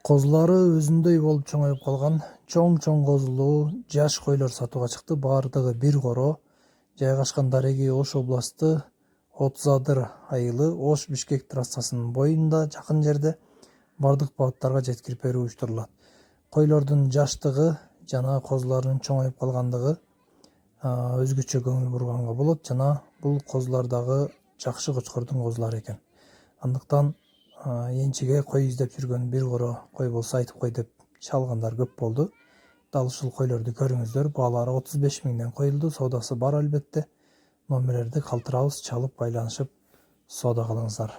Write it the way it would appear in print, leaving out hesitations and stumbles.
Козулары өзүндөй болуп чоңоюп калган чоң козулуу жаш койлор сатууга чыкты. Бардыгы бир коро. Жайгашкан дареги Ош областы Отзадыр айылы Ош-Бишкек трассасынын боюнда жакын жерде. Бардык багыттарга жеткирип берүү уюштурулат. Койлордун жаштыгы жана козулардын чоңоюп калгандыгы өзгөчө көңүл бурганга болот жана бул козулар дагы жакшы кочкордун козулары экен. Андыктан энчиге кой издеп жүргөн бир коро кой болсо айтып кой деп чалгандар көп болду. Дал ушул койлорду көрүңүздөр. Баалары 35 миңден коюлду. Соодасы бар албетте. Номерлерди калтырабыз, чалып байланышып соода кылыңыздар.